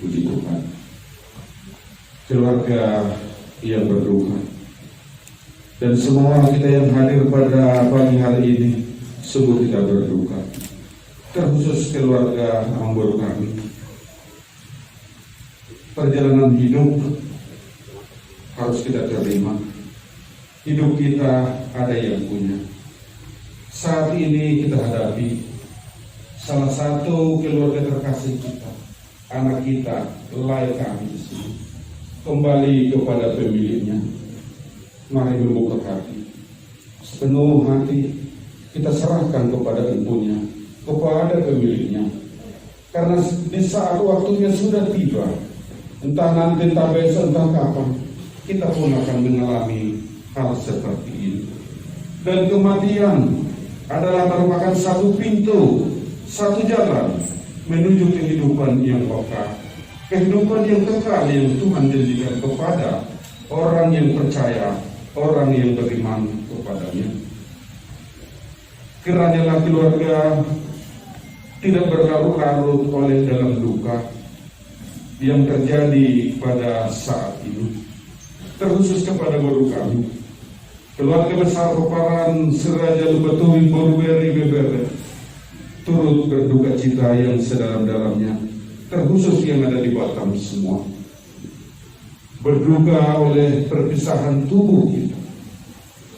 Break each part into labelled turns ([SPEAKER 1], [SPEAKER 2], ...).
[SPEAKER 1] Puji Tuhan. Keluarga yang berduka dan semua kita yang hadir pada pagi hari ini sungguh tidak berduka. Terkhusus keluarga Amboru kami. Perjalanan hidup harus kita terima. Hidup kita ada yang punya. Saat ini kita hadapi salah satu keluarga terkasih kita, anak kita, lahir kami di sini, kembali kepada pemiliknya. Mari membuka hati, sepenuh hati kita serahkan kepada ibunya, kepada pemiliknya. Karena di saat waktunya sudah tiba, entah nanti, entah besok, entah kapan, kita pun akan mengalami hal seperti ini. Dan kematian adalah merupakan satu pintu, satu jalan menuju kehidupan yang kekal, kehidupan yang kekal yang Tuhan janjikan kepada orang yang percaya, orang yang beriman kepadanya. Kiranya keluarga tidak berlarut-larut oleh dalam duka yang terjadi pada saat ini. Terkhusus kepada guru kami, keluarga besar Peparan Seraja Lubatuwi Boruberi Bebere, turut berduka cita yang sedalam-dalamnya, terkhusus yang ada di Batam semua. Berduka oleh perpisahan tubuh kita,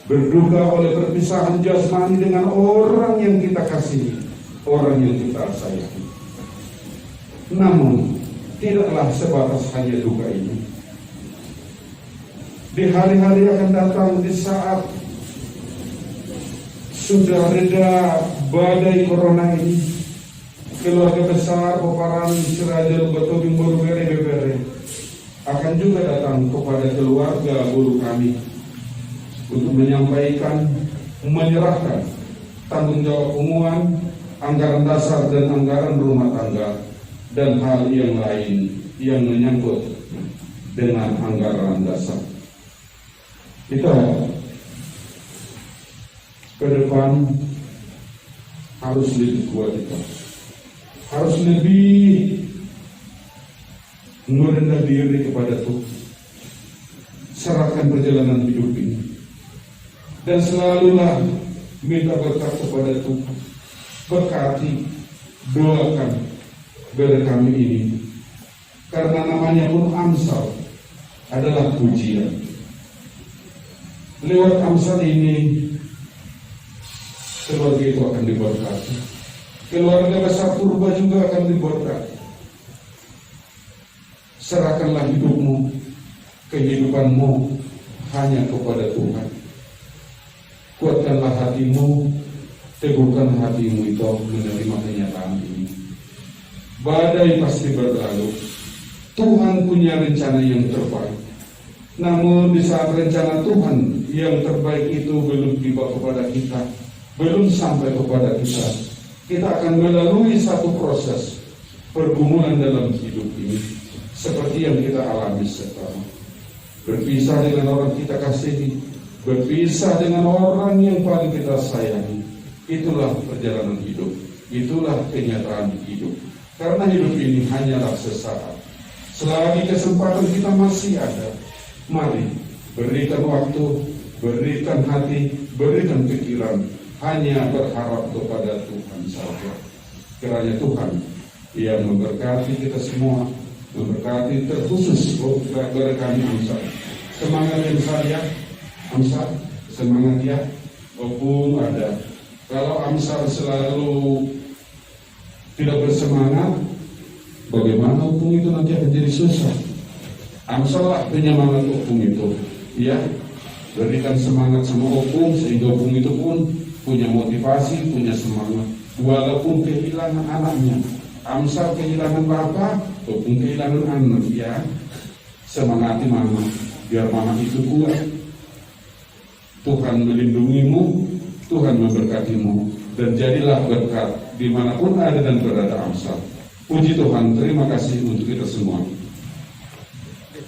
[SPEAKER 1] berduka oleh perpisahan jasmani dengan orang yang kita kasihi, orang yang kita sayangi. Namun tidaklah sebatas hanya duka ini. Di hari-hari akan datang, di saat sudah reda badai corona ini, keluarga besar Peparan Seraja Lubatuwi Boruberi Bebere akan juga datang kepada keluarga guru kami untuk menyampaikan, menyerahkan tanggung jawab pengumuman anggaran dasar dan anggaran rumah tangga dan hal yang lain yang menyangkut dengan anggaran dasar. Kita ke depan harus lebih kuat, kita harus lebih merendah diri kepada Tuhan. Serahkan perjalanan hidup ini dan selalulah minta berkat kepada Tuhan. Berkati, doakan pada kami ini, karena namanya pun Amsal adalah pujian. Lewat Amsal ini keluarga itu akan diberkati, keluarga besar Purba juga akan diberkati. Serahkanlah hidupmu, kehidupanmu hanya kepada Tuhan. Kuatkanlah hatimu, teguhkan hatimu itu menerima kenyataan ini. Badai pasti berlalu. Tuhan punya rencana yang terbaik. Namun di saat rencana Tuhan yang terbaik itu belum tiba kepada kita, belum sampai kepada kita, kita akan melalui satu proses pergumulan dalam hidup ini, seperti yang kita alami sekarang. Berpisah dengan orang kita kasihi, berpisah dengan orang yang paling kita sayangi. Itulah perjalanan hidup, itulah kenyataan hidup. Karena hidup ini hanyalah sesaat. Selagi kesempatan kita masih ada, mari berikan waktu, berikan hati, berikan pikiran, hanya berharap kepada Tuhan saja. Kiranya Tuhan yang memberkati kita semua, memberkati terkhusus kepada kami Amsal. Semangat yang saya Amsal, semangat ya, Opung ada. Kalau Amsal selalu tidak bersemangat, bagaimana Opung itu nanti akan jadi susah. Amsal lah penyemangat Opung itu, ya. Berikan semangat sama Opung sehingga Opung itu pun punya motivasi, punya semangat. Walaupun kehilangan anaknya, Amsal kehilangan bapak, Opung kehilangan anak, ya. Semangati mama, biar mama itu kuat. Tuhan melindungimu, Tuhan memberkatimu, dan jadilah berkat dimanapun ada dan berada Amsal. Puji Tuhan, terima kasih untuk kita semua.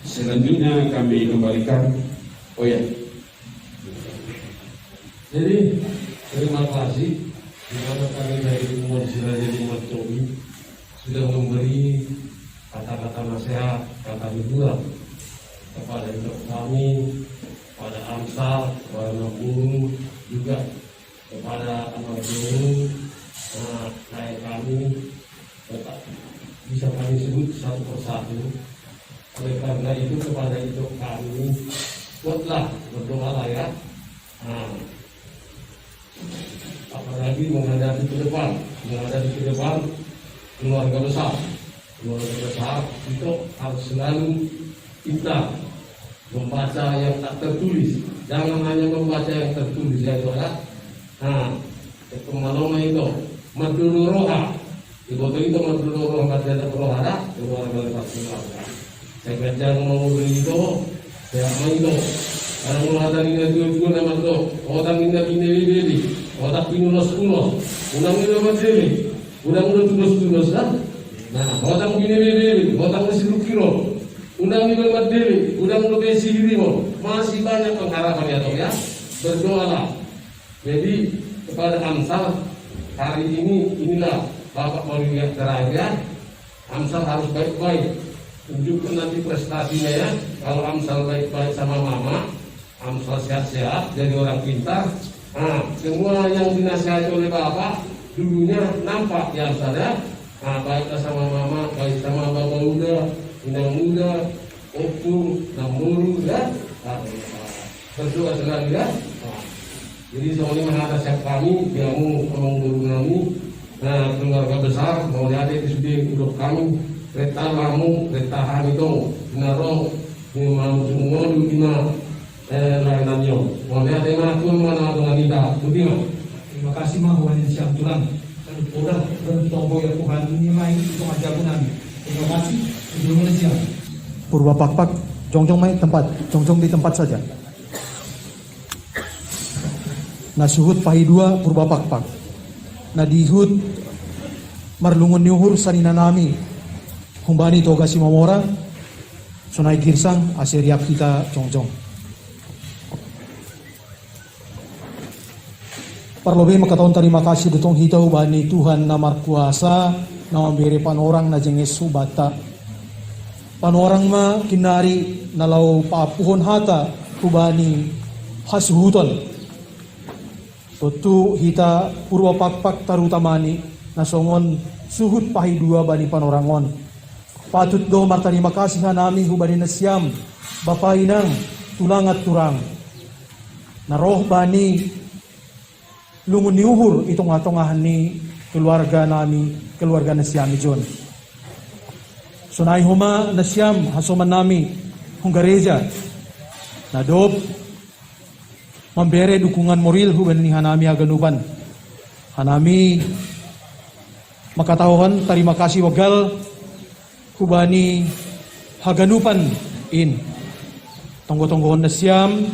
[SPEAKER 1] Selanjutnya kami kembalikan. Oh ya.
[SPEAKER 2] Jadi terima kasih kepada kami dari Umat Seraja Lubatuwi sudah memberi kata-kata nasihat, kata hiburan kepada hidup kami, kepada Amsal, kepada anak guru, juga kepada anak guru, kayak kami tetap bisa kami sebut satu persatu. Oleh karena itu kepada hidup kami, kuatlah, berdoalah ya. Apalagi menghadapi ke depan keluarga besar itu harus selalu kita membaca yang tak tertulis. Jangan hanya membaca yang tertulis, yaitu adalah kemalongan itu madulu roha. Ibu itu madulu roha baca roha keluarga lepas keluarga. Saya baca ngomong itu, saya itu. Karena mulai ini juga nama itu, orang ini, orang pinulos, ulang tulus kan? Nah, orang ini, orang masih kilo, undang lebih sihirimo, masih banyak pengharapan ya toh ya. Berdoalah. Jadi kepada Amsal hari inilah Bapak mau lihat terakhir ya. Amsal harus baik-baik. Tunjukkan nanti prestasinya ya. Kalau Amsal baik-baik sama mama, Amsal sehat-sehat, jadi orang pintar. Semua yang dinasihati oleh Bapak dulunya nampak ya Amsal ya. Baiklah sama mama, baik sama bapak muda, inang muda, opung, namuru ya. Berdoa selalu ya. Jadi soalnya mengatas kami, kamu guru kami, keluarga besar, mau lihat itu sudah hidup kami, kereta lamu, kereta hari itu, naro, mau semua lima lainannya. Mau lihat mana pun mana dengan kita, betul.
[SPEAKER 3] Terima kasih mah wanita siang tulang. Udah bertombol ya Tuhan ini main itu ajaran. Terima kasih. Sebelum siang.
[SPEAKER 4] Purba Pakpak, jongjong main tempat, jongjong di tempat saja. Nasuhut pahidua Purba Pakpak. Nadihut marlungun niuhur sanina nami. Humbani toga si mamora. Sunai girsang aseriap kita jongjong. Parlobe makataon terima kasih dutong hitau bani Tuhan namar kuasa na memberi panorang na jenges subata. Panorang ma kinari nalau paapuhon hata kubani hasuhuton. Tutu hita Purba Pakpak tarutamani nasongon suhut pahidua bani panorangon. Patut do martarima kasih hanami hubani nasyam bapainang tulangat turang. Naroh bani lungun niuhur itong atongahan ni keluarga nami, keluarga nasyam ijon. Sunay huma nasyam hasuman nami hunggareja. Nadob memberi dukungan moral huban ni hanami aganuban. Hanami makatahuan terima kasih wagal hubani haganupan in. Tonggo-tonggohon nasyam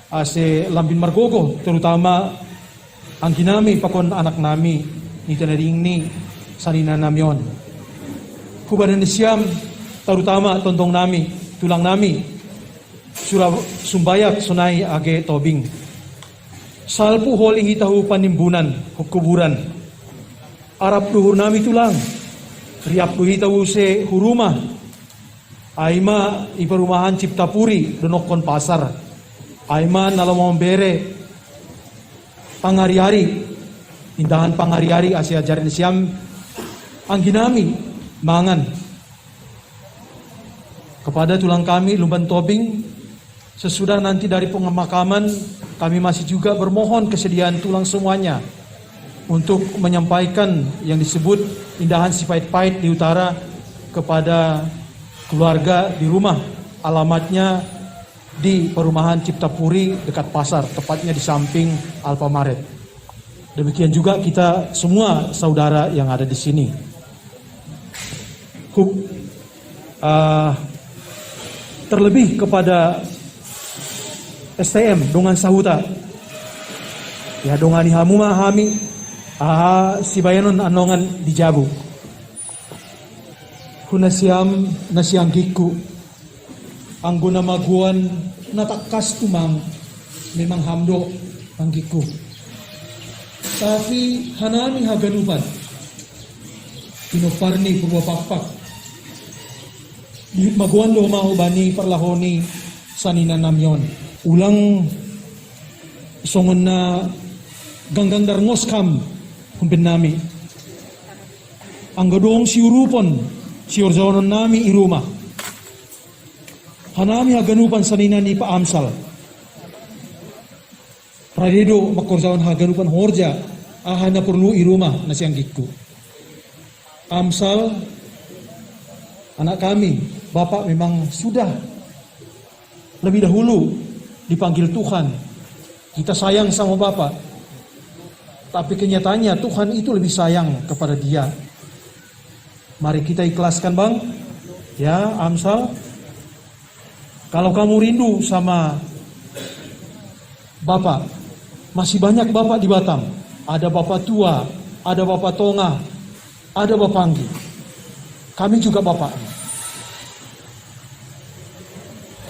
[SPEAKER 4] ase lambin margogo terutama ang ginami pakon anak nami ni tanaring ni sanina namyon. Kubanan ni siyam terutama tontong nami, tulang nami surah sumbayak sunay age tobing. Salpu holi hitahu panimbunan hukuburan. Arab duhur nami tulang. Riap hitahu se huruma. Aima iparumahan Ciptapuri donokon pasar. Aima nalamong bere pangari-hari, indahan pangari-hari asya jarin siyam ang ginami mangan kepada tulang kami lumban tobing. Sesudah nanti dari pemakaman kami masih juga bermohon kesediaan tulang semuanya untuk menyampaikan yang disebut indahan si pait-pait di utara kepada keluarga di rumah. Alamatnya di perumahan Ciptapuri dekat pasar, tepatnya di samping Alfamaret. Demikian juga kita semua saudara yang ada di sini. Terlebih kepada STM dongan sahuta. Ya dongani hamu mahami si bayanon anongan di Jabu. Kunasiam nasiang giku. Ang gunamaguan natakas tumang memang hamdo anggiku. Tapi hanami haganupan pinoparni Purba Pakpak di maguan do mau bani parlahoni sanina namyon. Ulang songon na ganggang darngos kam kumpin nami. Ang gadong siurupon siurzawanon nami iruma. Hanami haganupan sanina ni Pa Amsal. Pradedo makorzawan haganupan horja ahana perlu iruma na siyang gitku. Amsal, anak kami, Bapak memang sudah lebih dahulu dipanggil Tuhan. Kita sayang sama Bapak. Tapi kenyataannya Tuhan itu lebih sayang kepada dia. Mari kita ikhlaskan bang. Ya Amsal. Kalau kamu rindu sama Bapak, masih banyak Bapak di Batam. Ada Bapak tua, ada Bapak Tonga, ada Bapak Anggi. Kami juga Bapak.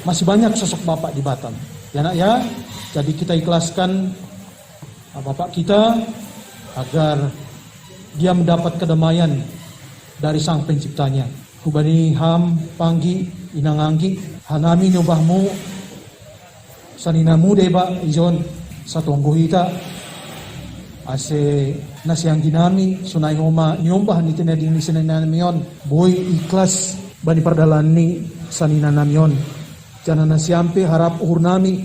[SPEAKER 4] Masih banyak sosok Bapak di Batam. Ya nak ya. Jadi kita ikhlaskan Bapak kita agar dia mendapat kedamaian dari Sang Penciptanya. Hubani ham panggi inanganggi hanami nyobahmu saninamu deba ijon satonggo hita ase nasiang ginami sunai homa nyombah ni tinading ni sinanamion boy ikhlas bani pardalan ni saninanamion jangan nasiampe harap uhur nami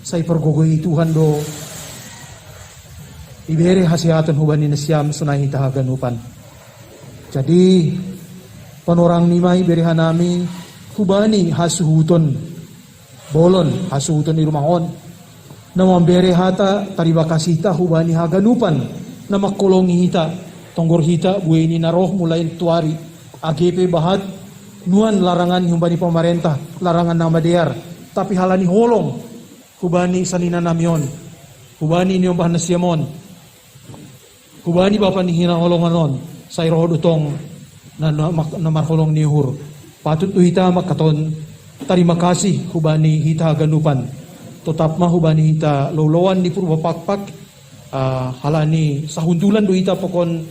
[SPEAKER 4] say pergogoi Tuhan do ibere hasiatan hubani nasiam sunai hita haganupan. Jadi panorang nimai berihanami hubani hasuhuton bolon hasuhuton di rumahon namang bere hata tariba kasita hubani haganupan nama kolongi hita tonggor hita bueni naroh mulai tuari AGP bahat nuan larangan hubani pemerintah larangan nama dear tapi halani holong hubani sanina namyon hubani nyombah nasiamon hubani bapak nihina holonganon say rohod utong na marholong nihur patut uhita makaton terima kasih hubani hita ganupan tetap mah hubani hita lolowan di purba pakpak halani sahuntulan do hita pokon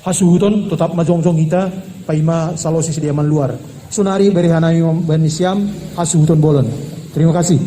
[SPEAKER 4] hasuhuton tetap majongjong hita paima salosi sediaman luar sunari berihanami banisiam hasuhuton bolon. Terima kasih.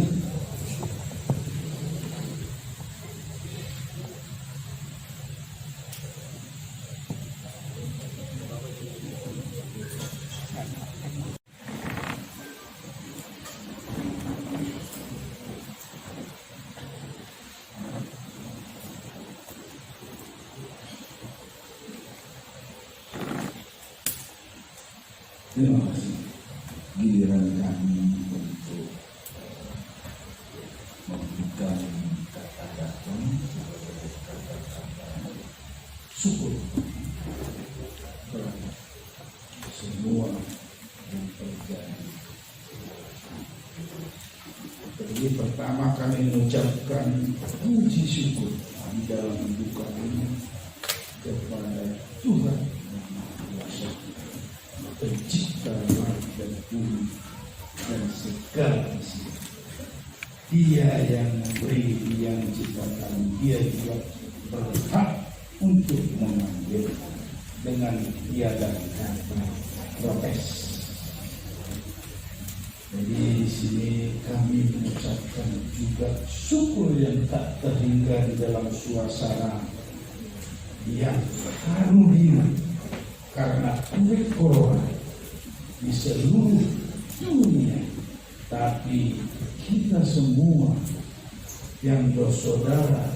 [SPEAKER 5] Terima kasih. Giliran kami untuk memberikan kata-kata syukur kepada semua yang terjadi. Jadi pertama kami mengucapkan puji syukur di dalam duka ini kepada Tuhan yang Maha Kuasa, Pencipta langit dan bumi dan segala isi. Dia yang memberi, dia yang menciptakan, dia juga berhak untuk mengambil dengan tiada kata protes. Jadi di sini kami mengucapkan juga syukur yang tak terhingga di dalam suasana yang haru diri karena COVID corona di seluruh dunia, tapi kita semua yang bersaudara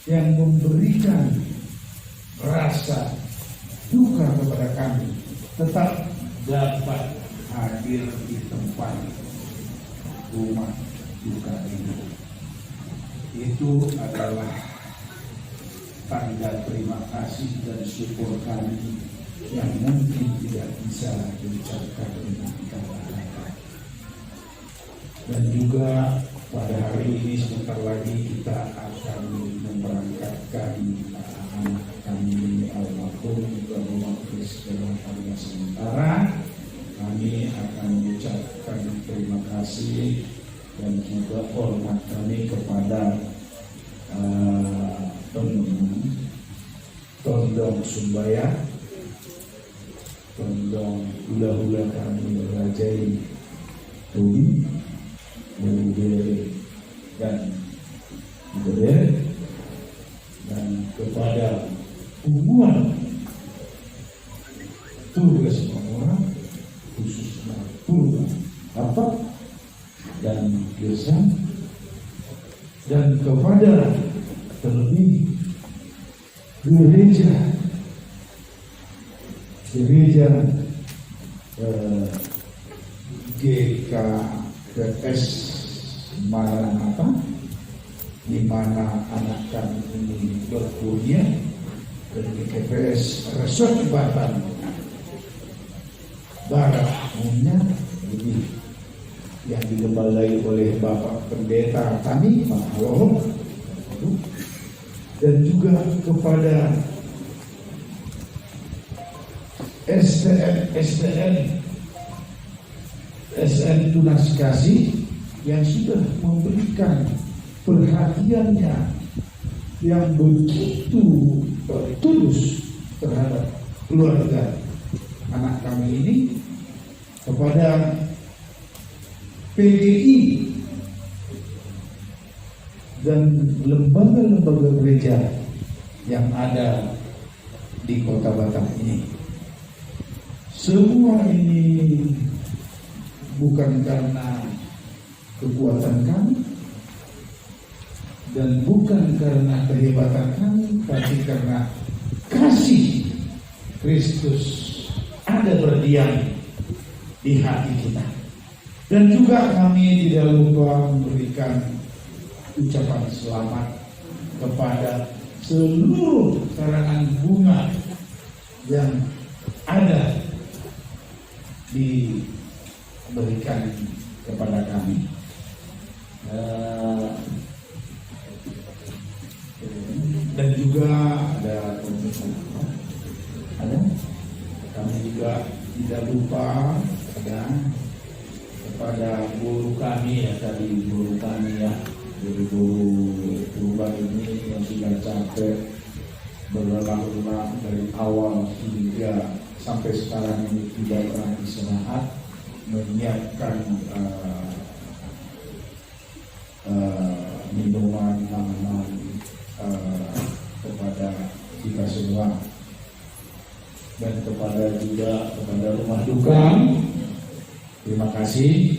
[SPEAKER 5] yang memberikan rasa duka kepada kami tetap dapat hadir di tempat rumah duka ini. Itu adalah tanda terima kasih dan syukur kami yang mungkin tidak bisa diucapkan dengan kata-kata. Dan juga pada hari ini sebentar lagi kita akan memberangkatkan anak kami almarhum ke rumah Kristen Karya sementara. Kami akan mengucapkan terima kasih dan juga hormat kami kepada Tondong Sumbaya, Tondong juga hula-hula kami merajai Tobi, Bebe dan Bebe, dan kepada hubungan keluarga semua orang, khususnya keluarga Bapak dan Gersan, dan kepada terlebih gereja GKKS Maranatha, di mana anak kami ini berkuliah, dan GKKS Resort Batam Barat umumnya ini yang digembalain oleh Bapak Pendeta kami, Pak Halo, dan juga kepada SN Tunas Kasih yang sudah memberikan perhatiannya yang begitu tulus terhadap keluarga anak kami ini, kepada PGI dan lembaga-lembaga gereja yang ada di Kota Batam ini. Semua ini bukan karena kekuatan kami dan bukan karena kehebatan kami, tapi karena kasih Kristus ada berdiam di hati kita. Dan juga kami tidak lupa memberikan ucapan selamat kepada seluruh karangan bunga yang ada diberikan kepada kami. Dan juga ada kami juga tidak lupa kepada guru kami ya, tadi guru kami ya, guru perubahan ini yang sudah capek berulang-ulang dari awal hingga sampai sekarang ini tidak pernah istirahat menyiapkan minuman makanan kepada kita semua, dan kepada rumah duka. Terima kasih,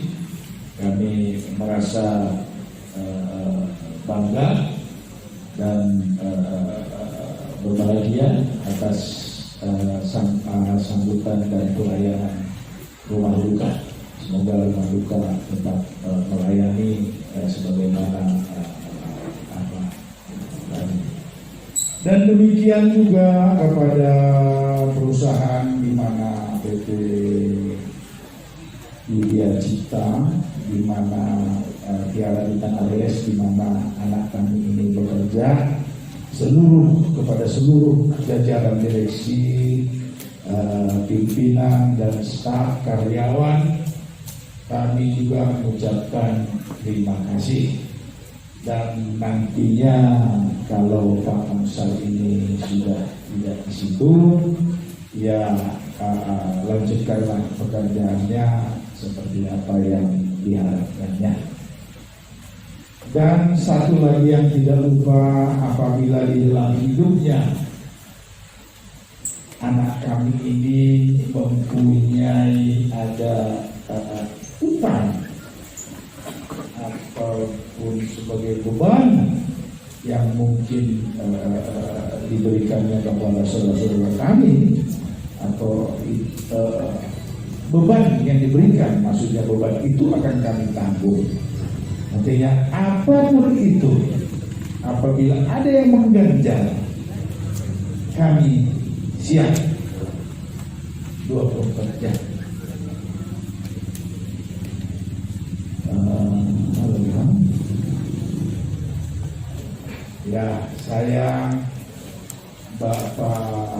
[SPEAKER 5] kami merasa bangga dan berbahagia atas sambutan dan pelayanan rumah duka. Semoga rumah duka tetap melayani sebagaimana dan demikian juga kepada perusahaan di mana PT Widya Cipta, di mana Tiara Bintang ADS, di mana anak kami ini bekerja, kepada seluruh jajaran direksi, pimpinan dan staf karyawan, kami juga mengucapkan terima kasih. Dan nantinya kalau Pak Amsal ini sudah tidak di situ, ya lanjutkanlah pekerjaannya seperti apa yang diharapkannya. Dan satu lagi yang tidak lupa, apabila di dalam hidupnya anak kami ini mempunyai ada utang ataupun sebagai beban yang mungkin diberikannya kepada saudara-saudara kami, atau beban yang diberikan, maksudnya beban itu akan kami tanggung. Artinya apapun itu, apabila ada yang mengganjal, kami siap 24 jam. Ya, saya Bapak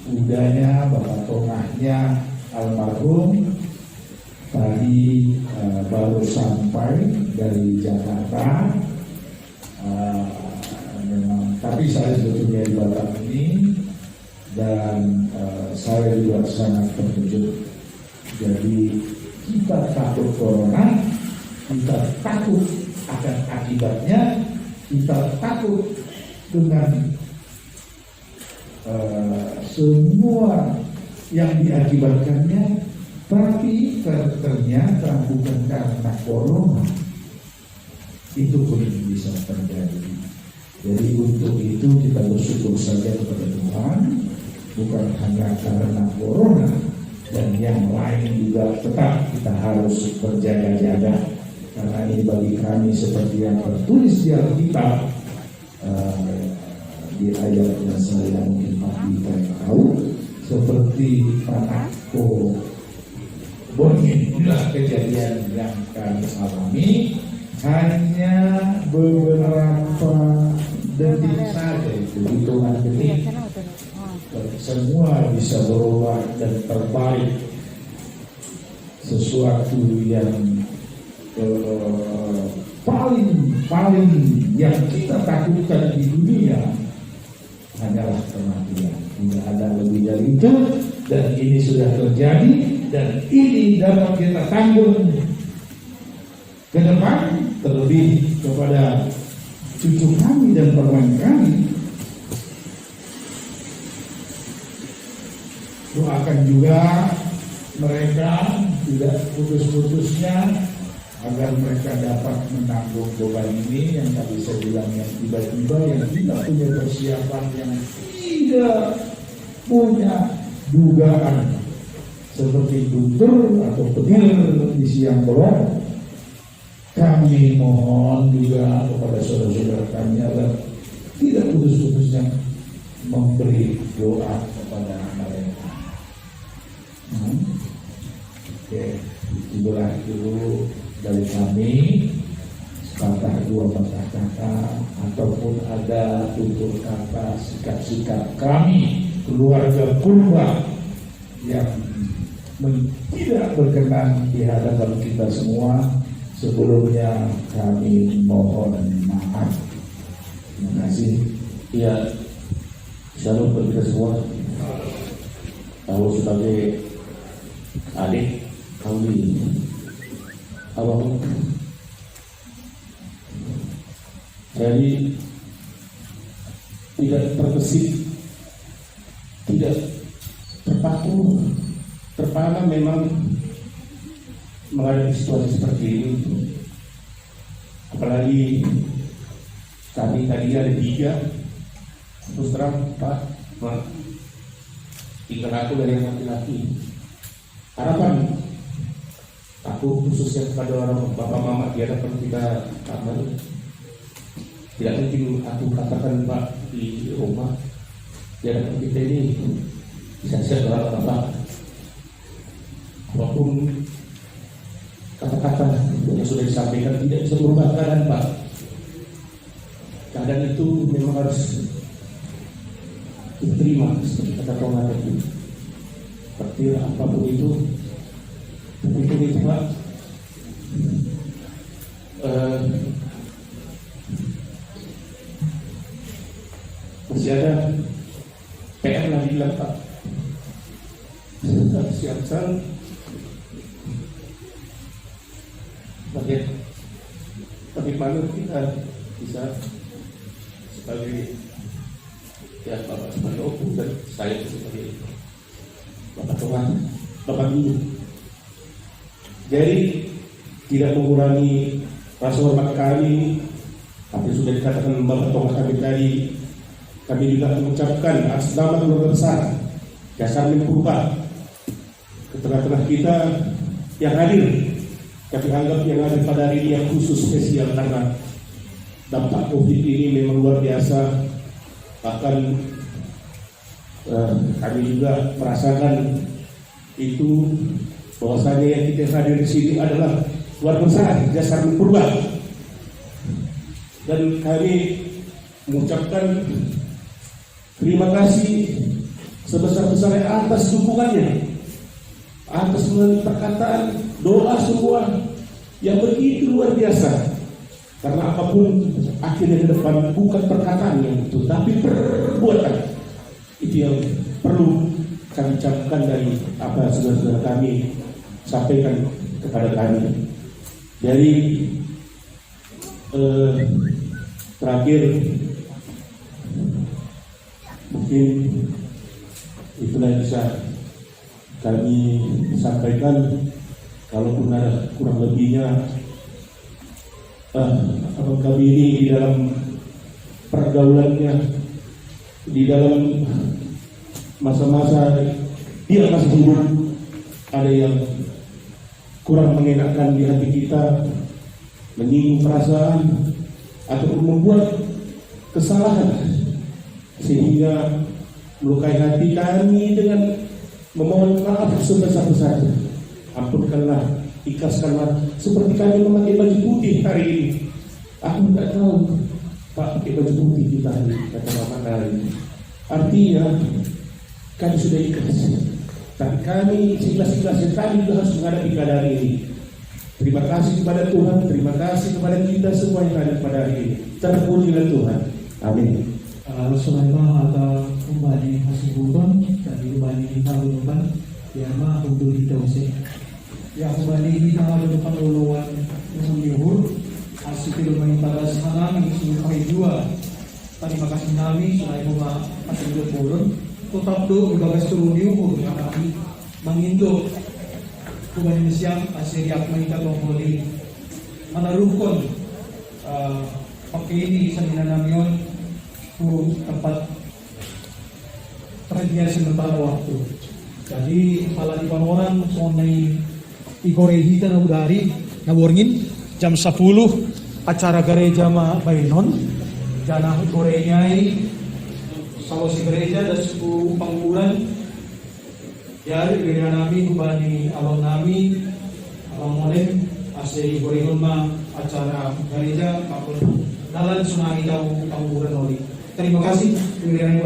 [SPEAKER 5] udahnya, Bapak tengahnya almarhum tadi baru sampai dari Jakarta. Memang, tapi saya sebetulnya di Batam ini dan saya juga sangat terkejut. Jadi kita takut corona, kita takut akan akibatnya, kita takut dengan semua yang diakibatkannya, tapi ternyata bukan karena corona. Itu pun bisa terjadi. Jadi untuk itu kita bersyukur saja kepada Tuhan, bukan hanya karena corona, dan yang lain juga tetap kita harus berjaga-jaga, karena ini bagi kami seperti yang tertulis di Alkitab, di ayat yang saya mungkin kita tahu, seperti Panako Bongin. Inilah kejadian yang kami alami, hanya beberapa detik saja, itu hitungan detik, semua bisa berubah dan terbalik. Sesuatu yang paling yang kita takutkan di dunia hanyalah kematian. Tidak ada lebih dari itu, dan ini sudah terjadi, dan ini dapat kita tanggung ke depan, terlebih kepada cucu kami dan perempuan kami. Doakan juga mereka tidak putus-putusnya, agar mereka dapat menanggung beban ini yang tadi saya bilang, yang tiba-tiba yang tidak punya persiapan, yang tidak punya dugaan seperti guntur atau petir di siang bolong. Kami mohon juga kepada saudara-saudara kami agar tidak putus-putusnya memberi doa kepada mereka. Oke, itulah dulu dari kami, sepatah dua patah kata ataupun ada tutur kata sikap-sikap kami keluarga Purba yang tidak berkenan di hadapan kita semua. Sebelumnya kami mohon maaf. Terima kasih.
[SPEAKER 6] Ya, shalom bagi kita semua. Kalau sebagai adik kami, abang, jadi tidak terbesit, tidak terpaku, terpana memang menghadapi situasi seperti ini. Apalagi kami tadi ada 3, terus terang Pak, tinggal aku dari yang laki-laki. Harapan aku khususnya kepada orang bapak mama di hadapan kita kamar, tidak mungkin aku katakan Pak di rumah di hadapan kita ini bisa siap Bapak, apapun kata-kata yang sudah disampaikan tidak bisa berubah keadaan Pak. Keadaan itu memang harus diterima seperti kata Tuhan tadi. Seperti apapun itu, itu Pak. Masih ada PR lagi bilang Pak. Siap-siap. Bagaimana kita bisa sebagai Bapak sebagai opung dan saya sebagai Bapak Tuhan, Bapak Guru. Jadi tidak mengurangi rasa hormat kami, tapi sudah dikatakan Bapak Tuhan kami tadi. Kami juga mengucapkan atas nama keluarga besar Jasarmin Purba ke tengah-tengah kita yang hadir. Kami anggap yang ada pada hari ini yang khusus spesial karena dampak COVID ini memang luar biasa. Bahkan kami juga merasakan itu, bahwasanya yang kita hadir di sini adalah luar besar Jasarmin Purba, dan kami mengucapkan terima kasih sebesar-besarnya atas dukungannya, atas perkataan doa semua yang begitu luar biasa. Karena apapun akhirnya ke depan bukan perkataan yang itu, tapi perbuatan itu yang perlu kami camkan dari apa saudara-saudara kami sampaikan kepada kami. Jadi terakhir mungkin itulah yang bisa kami sampaikan. Kalaupun ada kurang lebihnya, kami ini di dalam pergaulannya, di dalam masa-masa dia masih hidup, ada yang kurang mengenakan di hati kita, menyinggung perasaan atau membuat kesalahan sehingga melukai hati kami dengan memohon maaf sebesar-besarnya. Ampunkanlah, ikhlaskanlah, seperti kami memakai baju putih hari ini. Aku tidak tahu Pak pakai baju putih kita hari ini, kata Bapak hari. Artinya kami sudah ikhlas, tapi kami seikhlas-ikhlasnya kami juga harus menghadapi keadaan ini. Terima kasih kepada Tuhan, terima kasih kepada kita semua yang ada pada hari ini. Terpujilah Tuhan. Amin.
[SPEAKER 3] Sulaiman atau kembali hasil bukan dari kembali tahun depan ya mah untuk kita usai ya kembali kita tahun depan uluan menghibur hasil kembali pada sanami sudah dua. Terima kasih kami selain rumah hasil turun tetap do bagas turun diukur yang kami menginduk kembali siang hasil yang kita kembali menaruhkan pakai ini bisa dinamion tempat terjadi sementara waktu. Jadi kepala di Panoran sonai ikorehi dan udari naborngin jam 10 acara gereja ma Bainon jana korenyai salosi gereja dan suku pangguran ya gereja nami kubani alon nami alon molem asli korenon ma acara gereja kapun nalan sunai tahu pangguran oli. Terima kasih.
[SPEAKER 7] Sepanjang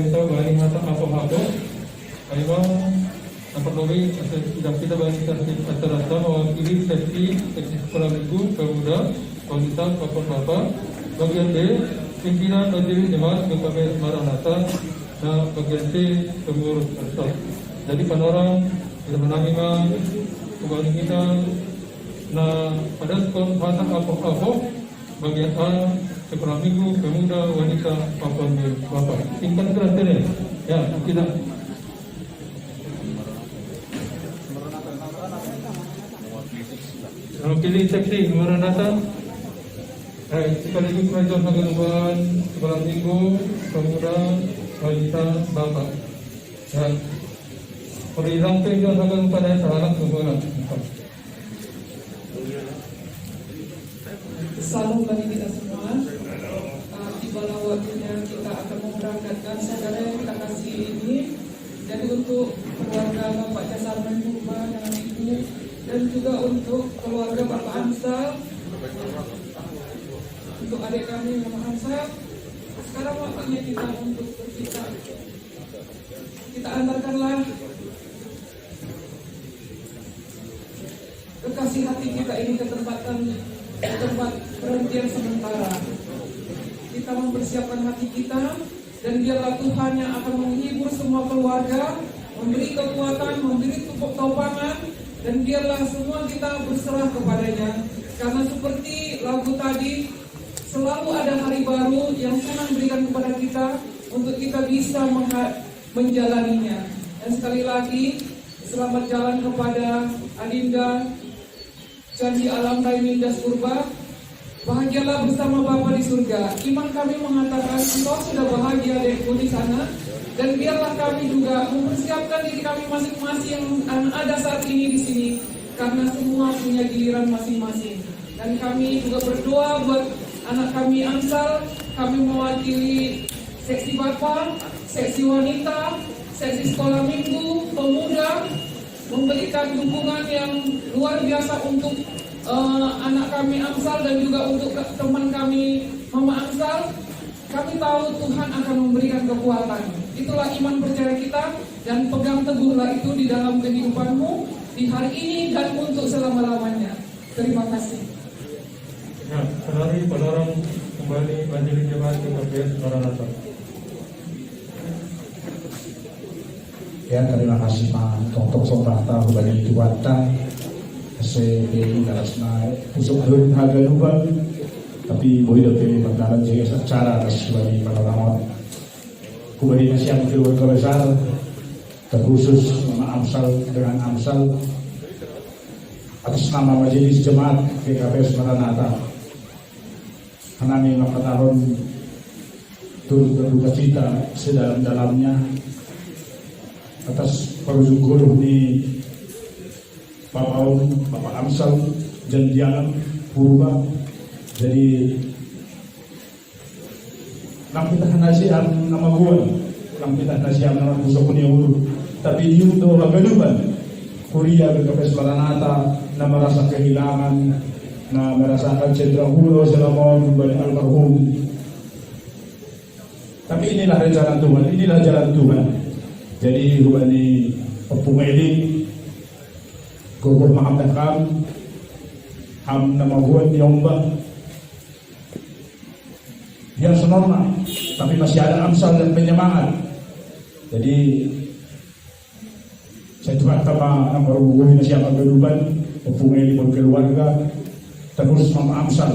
[SPEAKER 7] kita bani mata apa-apa. Ayo Nampaknya sudah kita bahas rata-rata mewakili seksi sekolah minggu, pemuda, wanita, bapak-bapak. Bagian B, pimpinan majelis jemaat PKB Maranatha. Nah, bagian C, pengurus staf. Jadi panorang kita menangima kembali kita. Nah, pada sekolah mata apa-apa. Bagian A, sekolah minggu, pemuda, wanita, bapak. Singkat terakhir ya, tidak. Mewakili seksi Maranatha, sekaligus Majelis Paguyuban Sekolah Minggu, Pemuda, Wanita, Bapak. Dan beri ramping dan akan kepada sahabat semua.
[SPEAKER 8] Salam bagi kita semua. Di bawah waktunya kita akan memberangkatkan saudara yang kita kasih ini. Jadi untuk keluarga Bapak Jasar Menhubah dengan Ibu, dan juga untuk keluarga Bapak Amsal, untuk adik kami Mama Amsal. Sekarang waktunya kita untuk berpisah. Kita antarkanlah kekasih hati kita ini ke tempat berhentian sementara. Kita mempersiapkan hati kita, dan biarlah Tuhan yang akan menghibur semua keluarga, memberi kekuatan, memberi topangan, dan biarlah semua kita berserah kepadanya. Karena seperti lagu tadi, selalu ada hari baru yang Tuhan berikan kepada kita untuk kita bisa menjalaninya. Dan sekali lagi, selamat jalan kepada Adinda Janji Alam Raimindas Purba. Bahagialah bersama Bapa di surga. Iman kami mengatakan engkau sudah bahagia adikku di sana. Dan biarlah kami juga mempersiapkan diri kami masing-masing yang ada saat ini di sini, karena semua punya giliran masing-masing. Dan kami juga berdoa buat anak kami Amsal. Kami mewakili seksi Bapak, seksi wanita, seksi sekolah minggu, pemuda, memberikan dukungan yang luar biasa untuk anak kami Amsal dan juga untuk teman kami Mama Amsal. Kami tahu Tuhan akan memberikan kekuatan. Itulah iman percaya kita, dan pegang teguhlah itu di dalam kehidupanmu di hari ini dan untuk selama-lamanya. Terima kasih.
[SPEAKER 7] Nah, saudari penolong kembali Majelis Jemaat PKB Maranatha.
[SPEAKER 5] Ya, terima kasih Pak Tontok Somrata Hubani Tuwata SPI Darasna Pusuk Adun Harga Lubang. Tapi boleh dapat perkara jadi secara sebagai panorama Hubani Nasiam keluarga besar, terkhusus Mama Amsal dengan Amsal, atas nama Majelis Jemaat PKB Maranatha. Kami 4 tahun turut berduka cita sedalam-dalamnya atas perujung guru di Bapak Om, Bapak Amsal, Janjialam, Purba. Jadi nang kita nasiam nama gua, nang kita nasiam nama pusok Uniuru. Tapi itu Hagaluban, Kuria PKB Maranatha, na merasa kehilangan, na merasakan cendera hulu selama balik almarhum. Tapi inilah rencana Tuhan, inilah jalan Tuhan. Jadi hubani pemeli Gubernur Muhammad Kam ham nama gua Yomba yang senormal, tapi masih ada Amsal dan penyemangat. Jadi saya coba sama baru siapa kehidupan pemeli pun keluarga terus Mama Amsal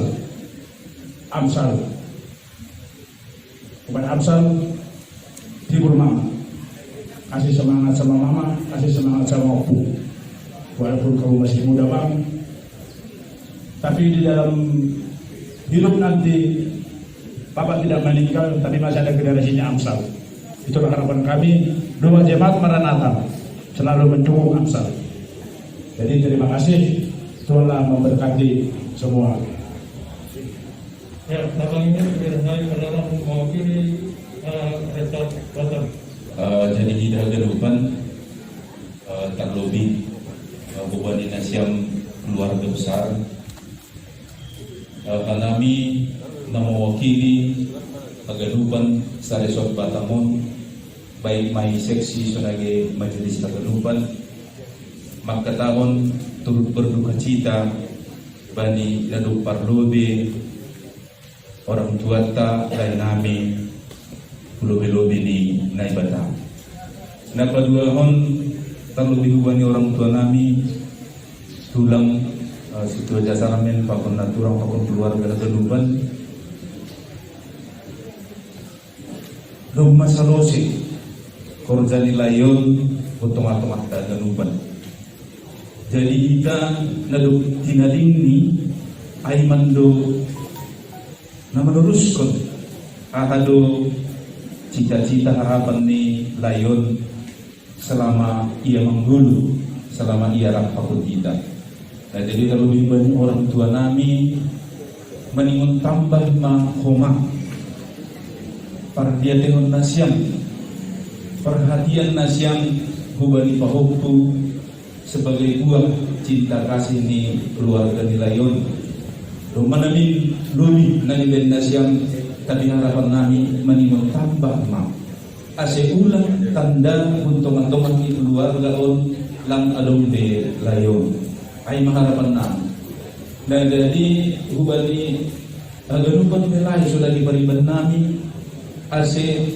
[SPEAKER 5] bukan Amsal hibur Mama, kasih semangat sama Mama, kasih semangat sama Opu. Walaupun kamu masih muda Bang, tapi di dalam hidup nanti Bapak tidak meninggal, tapi masih ada generasinya Amsal. Itulah harapan kami, doa jemaat Maranatha selalu mendukung Amsal. Jadi terima kasih, Tuhanlah memberkati semua.
[SPEAKER 7] Ya, belakang ini direnai adalah mewakili Resort Batam.
[SPEAKER 9] Jadi tidak ada beban terlebih beban Nasiam keluarga besar. Kami mewakili Pagaduban sa Resort Batamon baik mai seksi sebagai majelis tagalupan makatahon turut berduka cita bani Daduk Parlobe orang tua ta lain nami lobe-lobe ni naibata. Napa dua hon terlebih hubani orang tua nami tulang situ jasa ramen pakon naturang pakon keluarga keluban rumah salose korjani layon potong-potong dan keluban. Jadi kita naduk tinaling ni ay mando na menuruskan ahado cita-cita harapan ni layon selama ia menggulu, selama ia rapakut kita. Nah, jadi kalau banyak orang tua nami meningun tambah mahoma perhatian nasiam, perhatian nasiam hubani pahoktu sebagai buah cinta kasih ni keluarga ni layon. Rumah namin lumi nangin nasiam tapi harapan nami meningun tambah mah. Ase ulang tanda untung-untungan di keluarga on lang adong de layon ay maharapan na na jadi hubali aganupan nilai sudah diberikan nami ase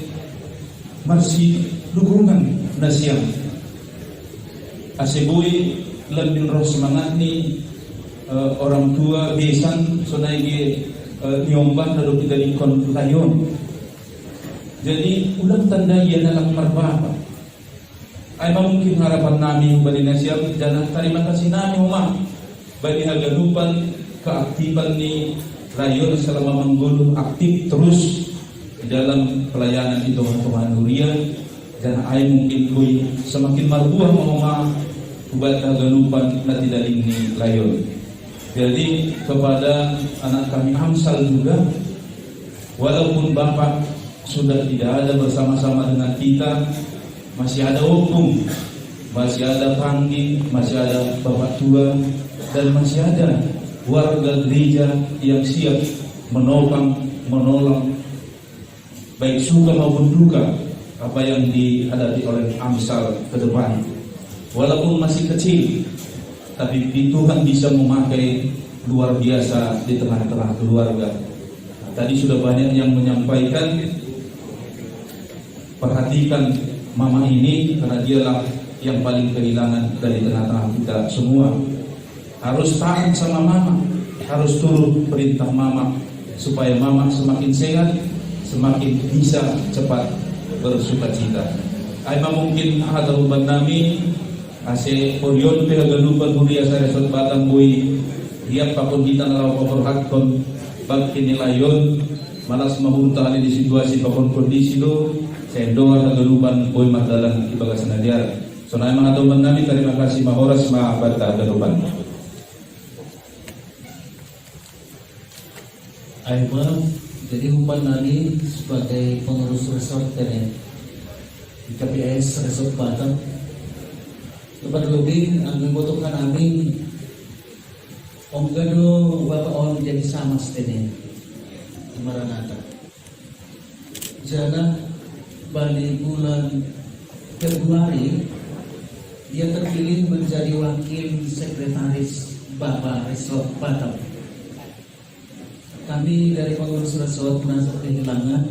[SPEAKER 9] masih dukungan nasiam ase boy lebih roh semangat ni orang tua besan sunai ge nyomban lalu kita dikon layon. Jadi ulang tanda ia dalam marwah. Ay mungkin harapan nami bagi nasiam dan terima kasih nami Umar bagi haganupan keaktifan ni layon selama menggulu aktif terus di dalam pelayanan itu Tuhan Nuria dan ay mungkin kui semakin marbuah Umar buat haganupan nanti dari ni layon. Jadi kepada anak kami Amsal juga walaupun Bapak sudah tidak ada bersama-sama dengan kita, masih ada hukum, masih ada panggil, masih ada bapak tua, dan masih ada warga gereja yang siap menopang, menolong, baik suka maupun duka apa yang dihadapi oleh Amsal ke depan. Walaupun masih kecil, tapi Tuhan bisa memakai luar biasa di tengah-tengah keluarga. Tadi sudah banyak yang menyampaikan. Perhatikan mama ini karena dialah yang paling kehilangan dari tengah-tengah kita semua. Harus taat sama mama, harus turut perintah mama supaya mama semakin sehat, semakin bisa cepat bersukacita. Aima mungkin ada uban nami ase porion pe galupan huria sa resort Batang Boy dia pakon kita naraw paperhatkon bag kinilayon malas mahunta di situasi pakon kondisi do saya doa galupan Boy Magdalang ibaga sanadiar. So na mga tuban nami terima kasih mahoras maabata galupan.
[SPEAKER 10] Aima jadi umpan nani sebagai pengurus resort ini di KPS Resort Batam. Lepas lebih ang membutuhkan kami om gado bapak on jadi sama stene Maranatha. Jana balik bulan Februari dia terpilih menjadi wakil sekretaris Bapak Resort Batam. Kami dari pengurus resort merasa kehilangan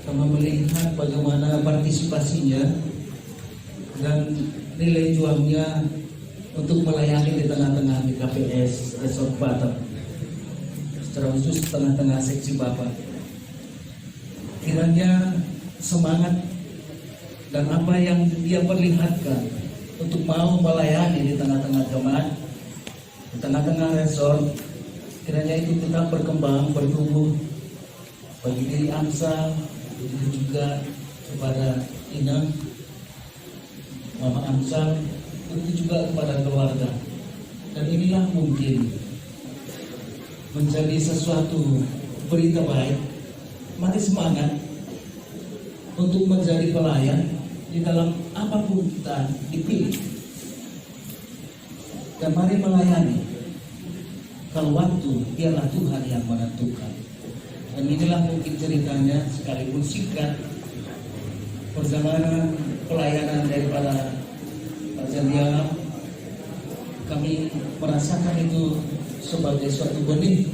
[SPEAKER 10] karena melihat bagaimana partisipasinya dan nilai juangnya untuk melayani di tengah-tengah di KPS Resort Batam, secara khusus tengah-tengah seksi Bapak. Kiranya semangat dan apa yang dia perlihatkan untuk mau melayani di tengah-tengah jemaat, di tengah-tengah resort, kiranya itu tetap berkembang, bertumbuh bagi diri Amsal, begitu juga kepada Ina, Mama Amsal, begitu juga kepada keluarga. Dan inilah mungkin menjadi sesuatu berita baik. Mari semangat untuk menjadi pelayan di dalam apapun kita dipilih. Dan mari melayani. Kalau waktu, dialah Tuhan yang menentukan. Dan inilah mungkin ceritanya, sekalipun singkat, perjalanan pelayanan daripada Pak Jandiala, kami merasakan itu sebagai suatu benih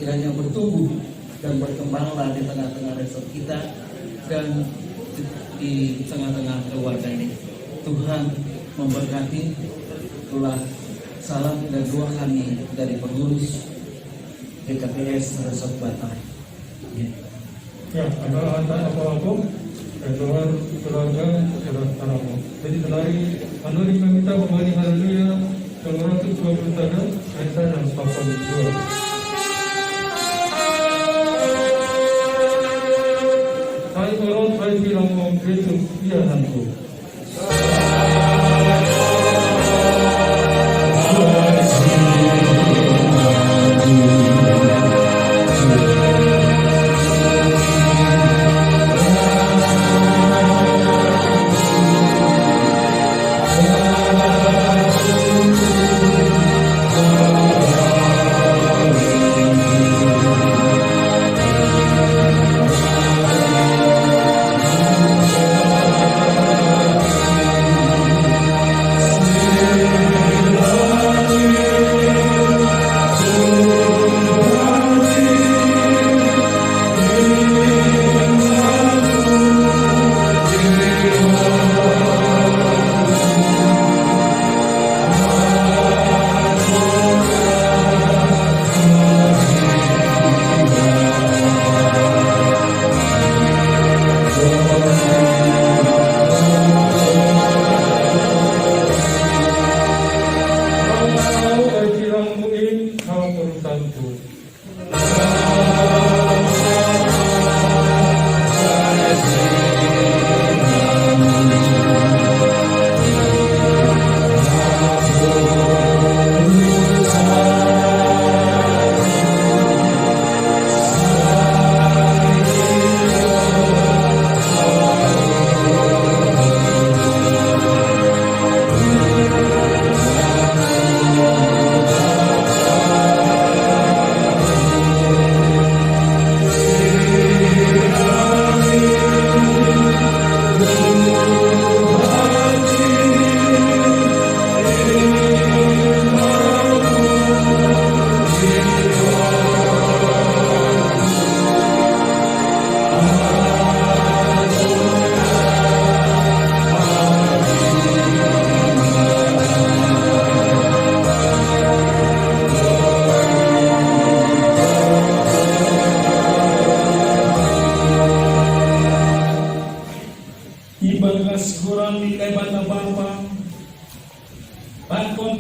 [SPEAKER 10] kiranya bertumbuh dan berkembanglah di tengah-tengah resort kita dan di tengah-tengah keluarga ini. Tuhan memberkati. Itulah salam dan doa kami dari pengurus PKPS Resort Batam.
[SPEAKER 7] Ya, ada apa-apa doa keluarga saudara-saudaramu. Jadi mari kita minta kembali haleluya 223 ayat dan 82. Hai orang, hai bilang om Yesus, dia hantu.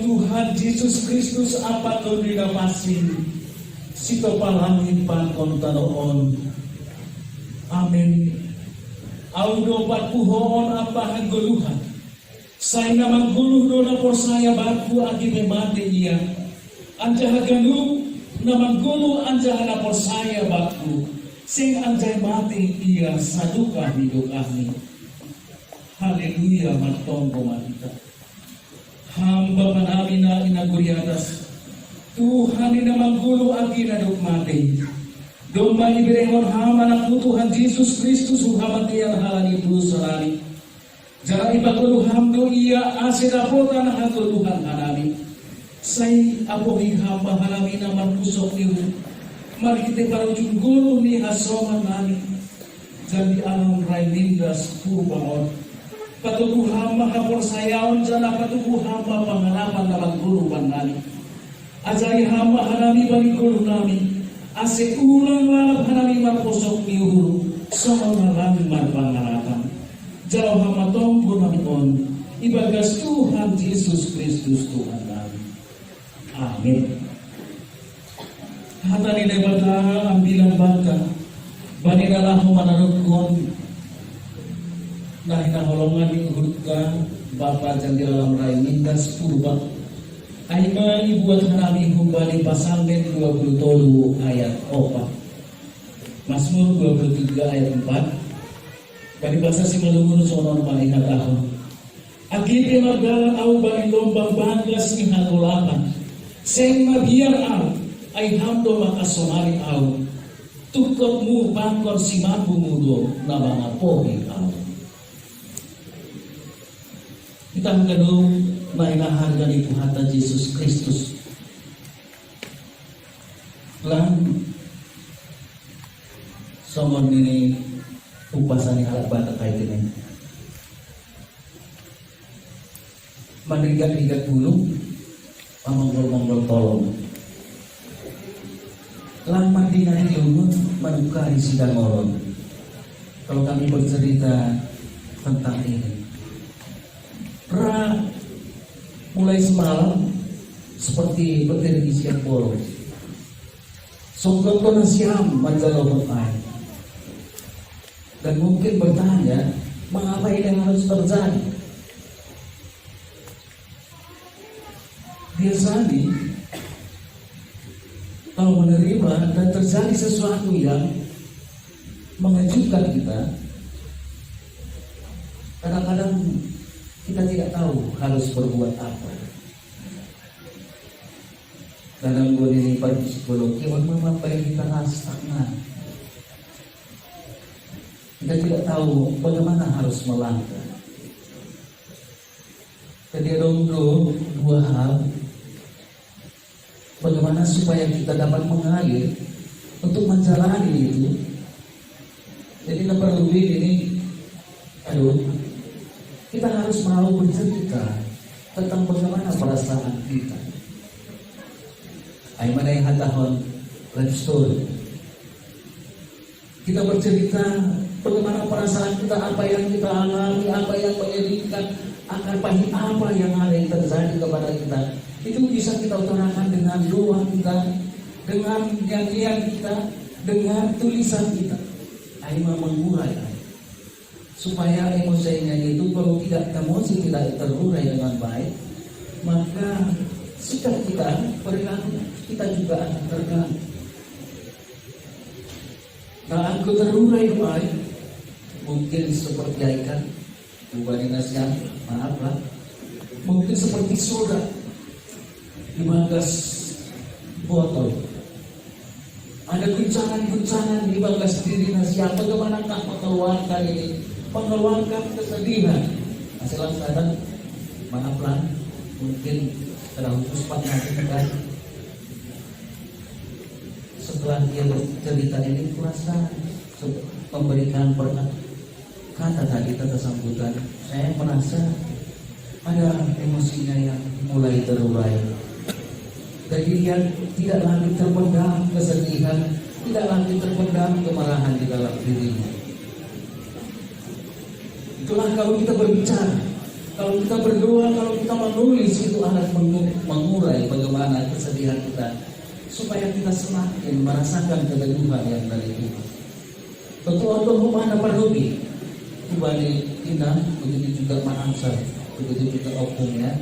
[SPEAKER 10] Tuhan Yesus Kristus apa turina pasin sito palangit pangkon tanoon. Amin. Audo patpuhoon apa haguluhan. Saya naman guluh do na por saya baku agi mati iya. Anjaha ganu naman guluh anjaha na por saya baku. Sing anjay mati iya saduka hidup kami. Haleluya matonggo matita. Hamba namin na inaguriatas. Tuhan ina manggulo agi na mati. Domba ibirehon hama na Tuhan Yesus Kristus uhamatian halani pulusarani. Jara ibagulo hamdo iya asidapota na hato Tuhan hanami. Say apohi hamba halami na marpusok niyo. Marikite parujung gulo ni hasongan nani. Jadi alam rainindas puro bangon. Patubuh hamba kaporsayaon jana patubuh hamba pangalaman na magguru nani. Ajay hamba hanami bani guru nami. Ase ulang lalap hanami marposok niuhuru. Sama nalami marpangalaman. Jauh hamba tonggo nami on. Ibagas Tuhan Yesus Kristus Tuhan nami. Amin. Hatani nebata ambilan bangka. Bani dalahu manarukon. Nah holongan di urutkan Bapak Janji Alam Rai Mindas Purba Aima ibuat hanami humbali Pasalmen 27 ayat 4 Mazmur 23 ayat 4 Bani bahasa si melungun sonon malaikat ahon Agipi margalan au bani lombang banggas ni hatulapan Seng magian au ay hamdo makasonari au Tukotmu bangkor si mampu mudo na mga pohi au kita kanu mainahargan itu hata Yesus Kristus. Lang somon ini upasan halak bata kait ini. Mandirigat-rigat bulu, pamanggol-manggol tolong. Lang mandi nari lungun, manukari sidang orang. Kalau kami bercerita tentang ini, mulai semalam seperti petir di siang bolong. Songkot siam manjalohon air. Dan mungkin bertanya, mengapa ini harus terjadi? Biasanya kalau menerima dan terjadi sesuatu yang mengejutkan kita, kadang-kadang kita tidak tahu harus berbuat apa. Dalam dunia psikologi, apa yang kita rasakan, kita tidak tahu bagaimana harus melangkah. Jadi ada dua hal. Bagaimana supaya kita dapat mengalir untuk menjalani itu. Jadi perlu ini, kita harus mau bercerita tentang bagaimana perasaan kita. Aimana yang hatahon life story. Kita bercerita bagaimana perasaan kita, apa yang kita alami, apa yang menyedihkan, apa yang ada yang terjadi kepada kita. Itu bisa kita utarakan dengan doa kita, dengan nyanyian kita, dengan tulisan kita. Aima mengurai supaya emosinya itu kalau emosi tidak terurai dengan baik, maka sikap kita, perilaku kita juga akan terganggu. Kalau aku terurai baik, mungkin seperti ikan, bukan nasihat, maaflah, mungkin seperti soda di bagas botol. Ada guncangan-guncangan di bagas diri nasihat. Bagaimana mengeluarkan ini? Mengeluarkan kesedihan. Hasil sadar, maaflah, mungkin terlalu cepat nanti kan. Setelah dia bercerita ini, kurasa memberikan kata tadi, kata sambutan, saya merasa ada emosinya yang mulai terurai. Jadi dia tidak lagi terpendam kesedihan, tidak lagi terpendam kemarahan di dalam dirinya. Itulah kalau kita berbicara, kalau kita berdoa, kalau kita menulis, itu akan mengurai bagaimana kesedihan kita, supaya kita semakin merasakan keteguhan yang dari Tuhan. Tentu untuk mana perlubi, dibanding kita, begitu juga Ma'amsar, begitu juga opungnya.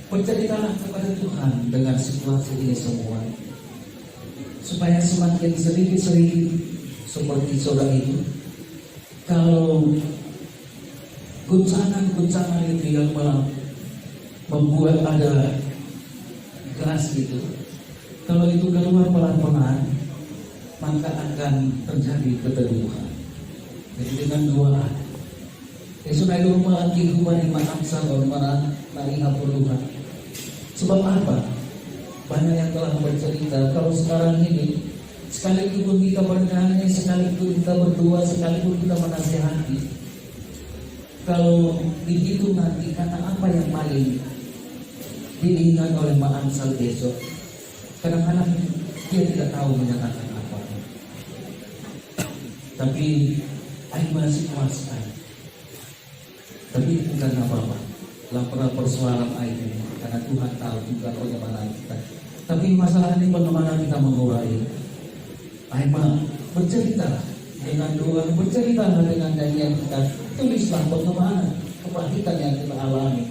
[SPEAKER 10] Berceritalah kepada Tuhan dengan situasi ini semua, supaya semakin sedikit-sedikit seperti saudara itu. Kalau guncangan itu yang membuat ada gas itu, kalau itu keluar pelan-pelan, maka akan terjadi keteduhan. Jadi dengan doa, sudah rumah lagi hubungan Ma'amsar orang nari hapuluhan. Sebab apa? Banyak yang telah bercerita kalau sekarang ini sekalipun kita bernyanyi, sekalipun kita berdoa, sekalipun kita menasihati, kalau dihitung nanti kata apa yang paling diingat oleh Ma'amsar besok, kadang-kadang dia tidak tahu menyatakan apa. Tapi saya masih kuasai. Tapi bukan apa-apa. Laporan persoalan ini, karena Tuhan tahu juga bagaimana kita. Tapi masalah ini bagaimana kita mengurai. Aima bercerita dengan doa, bercerita dengan nyanyian kita, tulislah bagaimana kepahitan yang kita alami.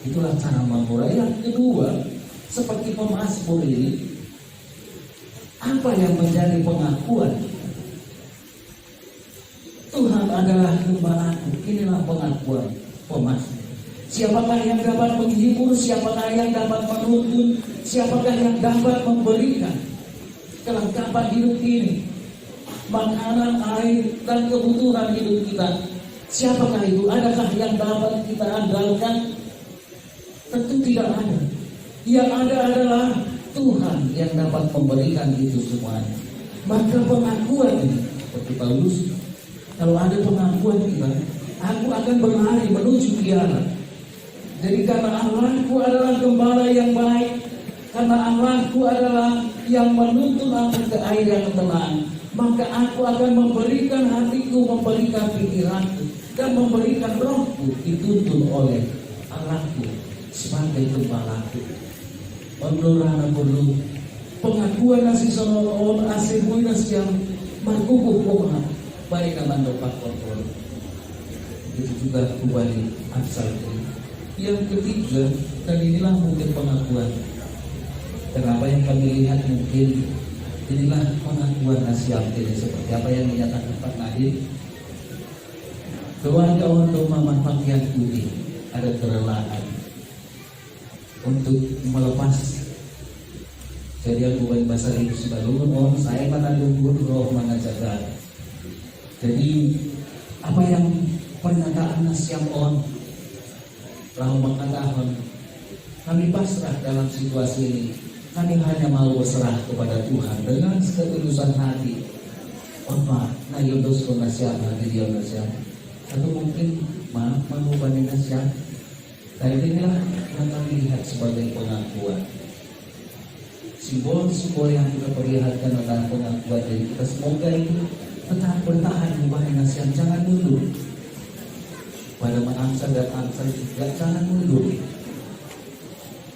[SPEAKER 10] Itulah cara mengurai. Yang kedua, seperti pemazmur ini, apa yang menjadi pengakuan Tuhan adalah gembalaku. Inilah pengakuan pemazmur. Siapakah yang dapat menghibur, siapakah yang dapat menuntun, siapakah yang dapat memberikan kelengkapan hidup ini, makanan, air, dan kebutuhan hidup kita. Siapakah itu? Adakah yang dapat kita andalkan? Tentu tidak ada. Yang ada adalah Tuhan yang dapat memberikan itu semuanya. Maka pengakuan ini, seperti Paulus, kalau ada pengakuan kita, aku akan berlari menuju Dia. Jadi karena Allahku adalah gembala yang baik, karena Allahku adalah yang menuntun aku ke air yang tenang, maka aku akan memberikan hatiku, memberikan pikiranku, dan memberikan rohku dituntun oleh Allahku sebagai gembalaku. Menurut perlu pengakuan nasi sonon asing muinas yang markukuh pohon baik naman dopak kontrol. Itu juga kembali asal ini. Yang ketiga, dan inilah mungkin pengakuan. Kenapa yang kami lihat mungkin inilah pengakuan nasihat ini seperti apa yang dinyatakan Pak Nadim. Keluarga untuk Mama Pakaian Putih ada kerelaan untuk melepas. Jadi aku baik bahasa ibu sebelum saya mana lumpur roh mengajarkan. Jadi apa yang pernyataan nasihat lalu mengatakan kami pasrah dalam situasi ini. Kami hanya mau berserah kepada Tuhan dengan ketulusan hati. Nah yodos nasihat hati dia nasihat. Atau mungkin maaf mau banding nasihat. Dan inilah yang kami lihat sebagai pengakuan. Simbol-simbol yang kita perlihatkan adalah pengakuan. Jadi kita semoga itu tetap bertahan di banding nasihat. Jangan mundur. Pada Angsal dan Angsal juga jangan mundur.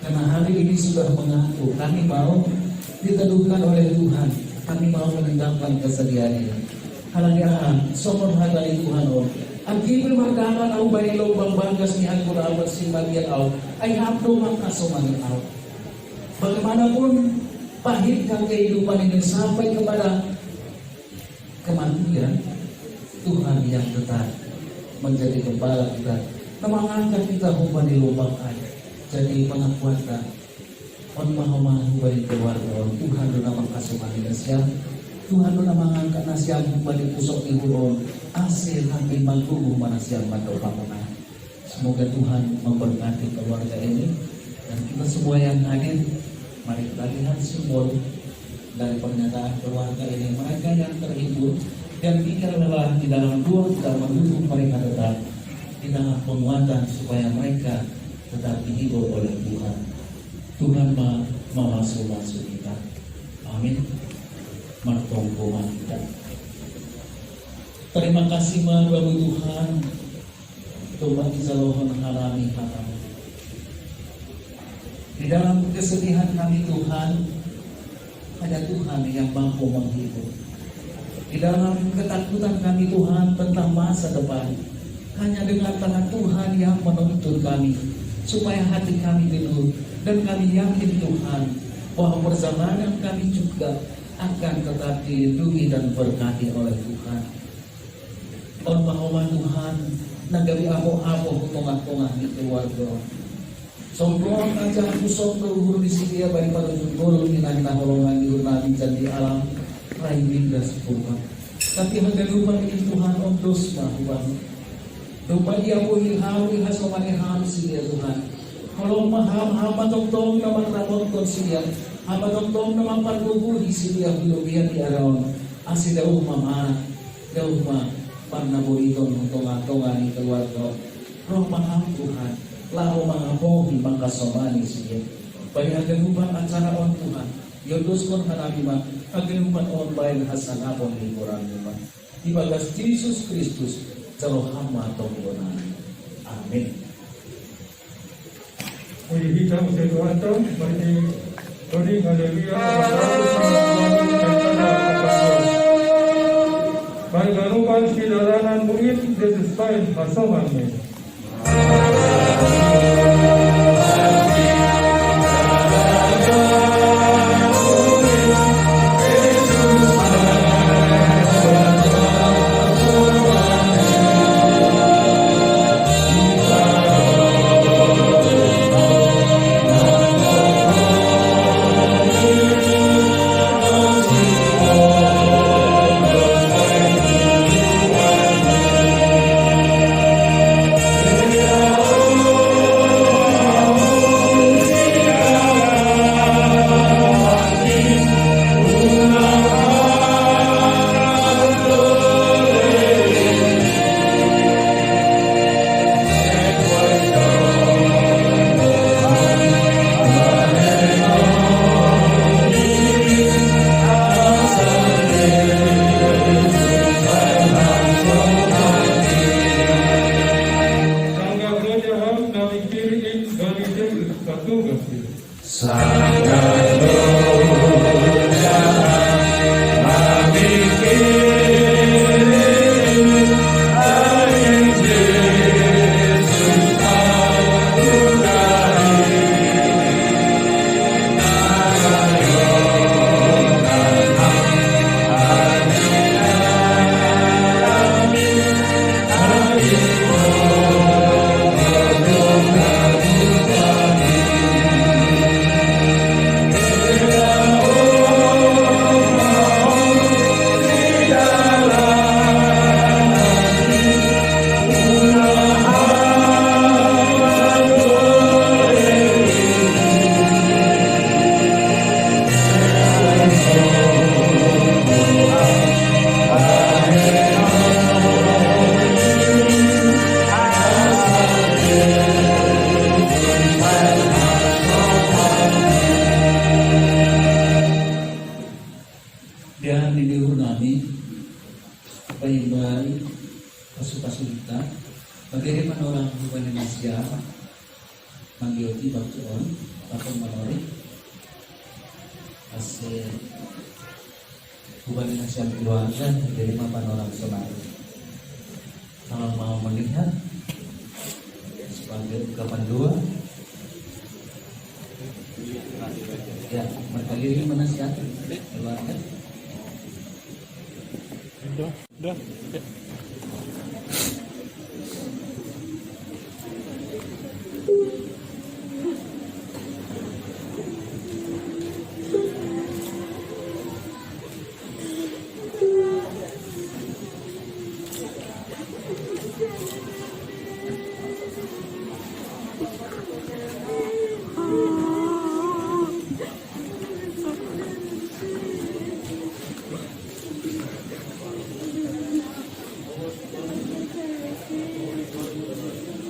[SPEAKER 10] Karena hari ini sudah mengaku kami mau diteduhkan oleh Tuhan, kami mau meninggalkan kesedihan ini. Halagian sokor hadali Tuhan Agibul mardaman au bailo banggas ni angkul awat simbagian au ay hapdo mangkasomanin au. Bagaimanapun pahitkan kehidupan ini sampai kepada kematian, Tuhan yang tetap menjadi gembala kita, mengangkat kita hubani lubang air. Jadi pengakuan kita, on mahomah hubani keluarga, Tuhan sudah mengkasumani nasihat, Tuhan sudah mengangkat nasihat hubani pusok iburon, hasil hakim mangkubu manasihat mandau pamanah. Semoga Tuhan memberkati keluarga ini dan kita semua yang hadir. Mari kita lihat simbol dari pernyataan keluarga ini, mereka yang terhibur dan kita adalah di dalam doa kita mendukung mereka tetap di dalam penguatan supaya mereka tetap dihibur oleh Tuhan. Tuhan masuk kita. Amin. Martongko kita. Terima kasih bagi Tuhan. Tuhan isalohon halami haram. Di dalam kesedihan kami Tuhan, ada Tuhan yang mampu menghibur. Di dalam ketakutan kami Tuhan tentang masa depan, hanya dengan tangan Tuhan yang menuntun kami, supaya hati kami teduh dan kami yakin Tuhan bahwa perjalanan kami juga akan tetap dilindungi dan berkati oleh Tuhan. Bahwa Tuhan nagawi apo-apo tengah-tengah di keluarga. Sombong aja aku sombong guru di sini ya bari pada guru kita holongan di nabi jadi alam rai binda sepuluh. Tapi hanya lupa ini Tuhan ondos mah lupa dia boleh hawi hasomani hamsi ya Tuhan. Kalau maham hama tong nama ramon konsilia hama tong nama parbubuhi silia bilobian di araon asi dauh mama dauh ma panna boriton tonga di keluarga roh maham Tuhan lalu mengapohi mangkasomani siya banyak kenuban acara on Tuhan yodos kon hanabima agenuban on bayan hasanapon di kurang Tuhan di bagas Yesus Kristus jauh hama tonggonan. Amin.
[SPEAKER 7] Mari kita berdoa bagi Dodi Haleluya. Baik ganupan sidaranan murid Yesus Pasoman.
[SPEAKER 10] kembali pasukan pagiriman orang Hubani Nasya manggilti baktuon bakong manori asli Hubani Nasya keluarga pagiriman panorang sonari. Kalau mau melihat sebagai ungkapan doa ya berkali menasihati keluarga.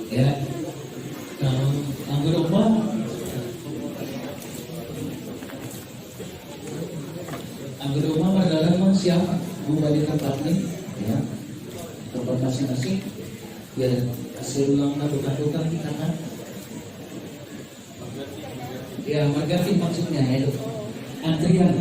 [SPEAKER 10] Ya, kalau anggota umum adalah memang siapa membagi tempat ini, ya, tempat masing-masing, ya, hasil ulang tukar-tukar kita kan, ya, berganti maksudnya itu antrian.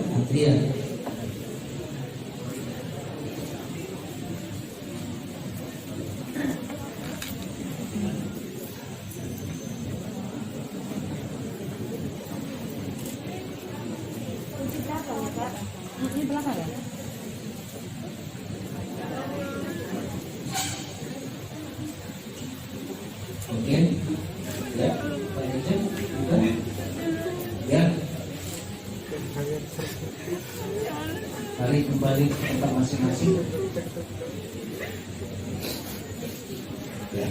[SPEAKER 10] Oke, ya, Pak Dirjen, ya, tarik kembali ke tempat masing-masing. Ya.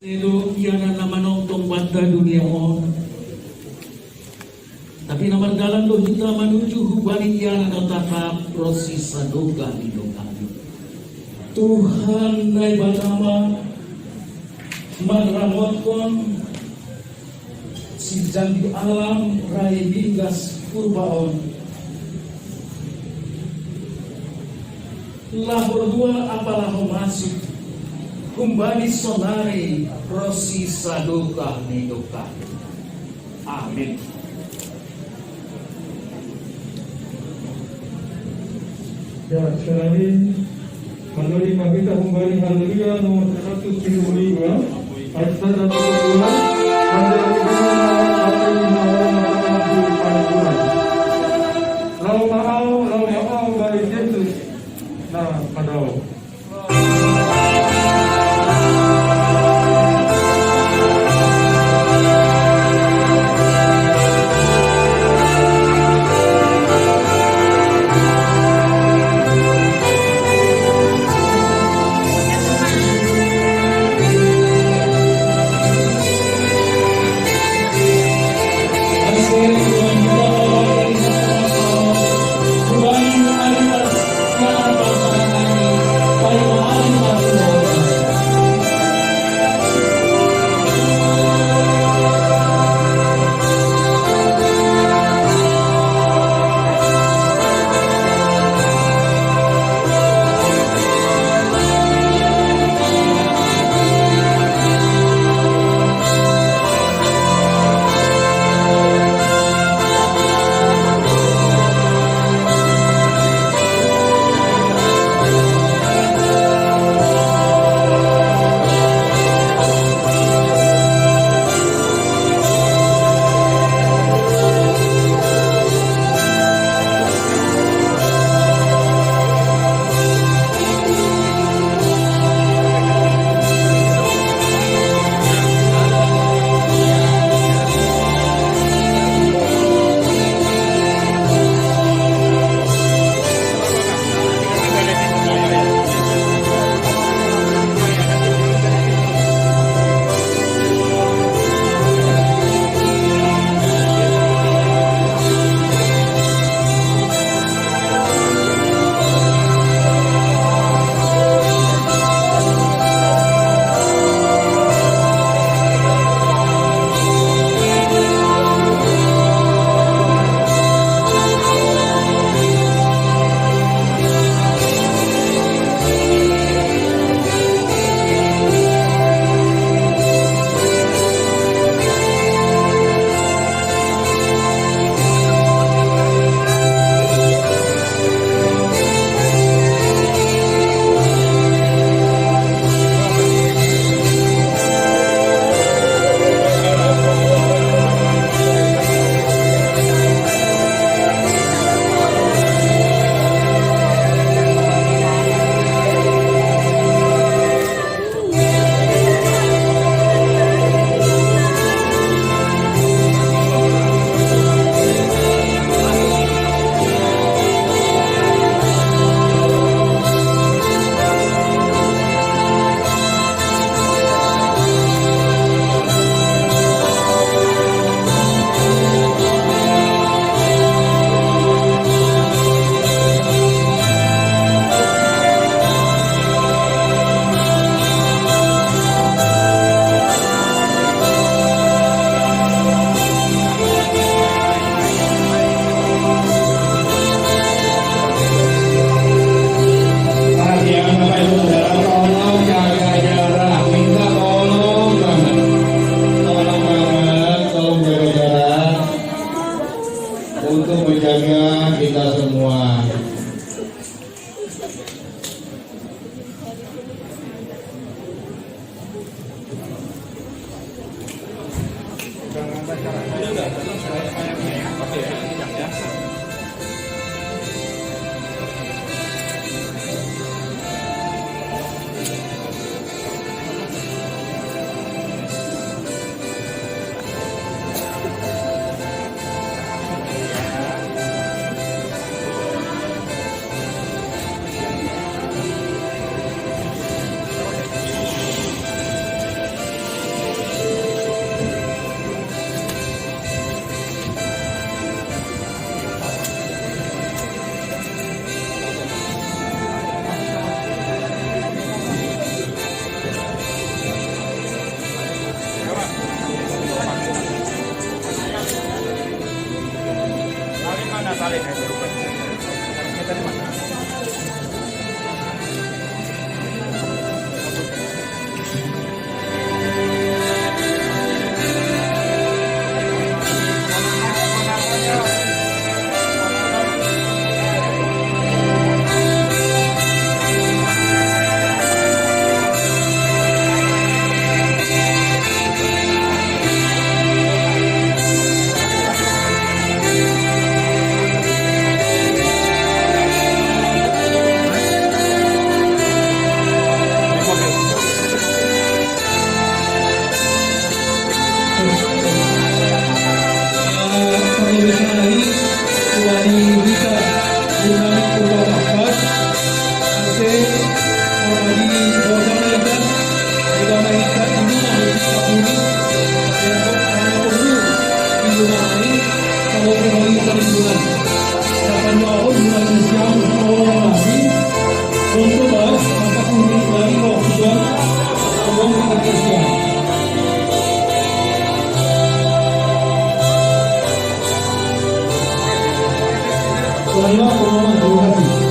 [SPEAKER 10] Itu iana nama nongtong banda dunia on. Tapi nama dalam lo kita menuju hubani iana notaka proses sadoga hidup kami. Tuhan nai batama manramotkan si janji alam rai binggas purbaon. Lah berdua apalah masuk kembali sonari proses sadoka hidup. Amin.
[SPEAKER 7] Ya, sekarang ini menerima kita kembali haleluya nomor 172 ayat 1 Lau mau dari Yesus. Nah, padahal
[SPEAKER 10] Bye.
[SPEAKER 3] untuk bahas maka kuning dari Rokian Abang Pengertian. Selamat terima kasih.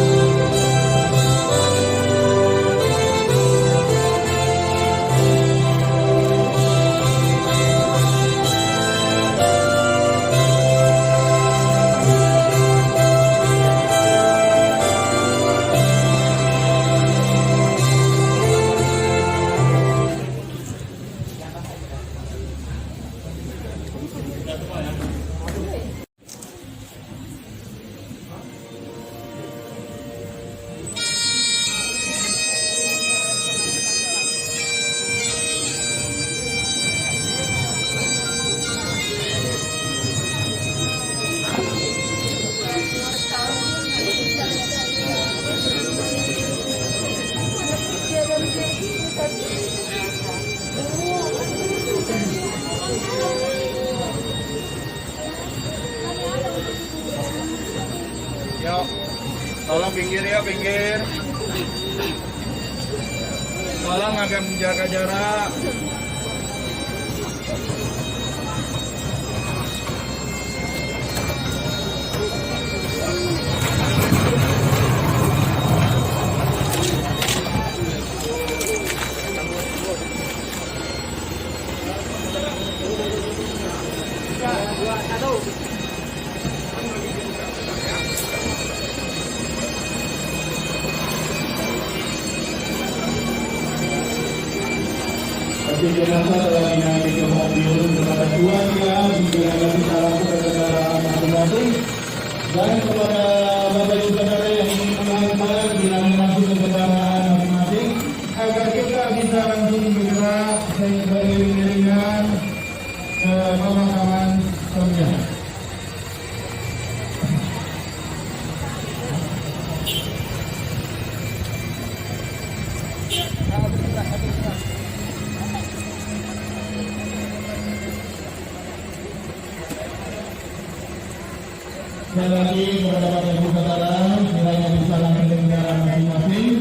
[SPEAKER 11] Yuk, tolong pinggir ya, pinggir. Tolong agak menjaga jarak.
[SPEAKER 5] Tapi jenazah telah dinaiki ke mobil kepada keluarga, juga lagi salam kepada kendaraan masing-masing, dan kepada bapak ibu saudara yang ingin mengantar bilangin langsung ke kendaraan masing-masing, agar kita bisa langsung bergerak beriring-iringan ke pemakaman Somja. Sekali lagi kepada bapak ibu saudara, kiranya bisa langsung ke kendaraan masing-masing.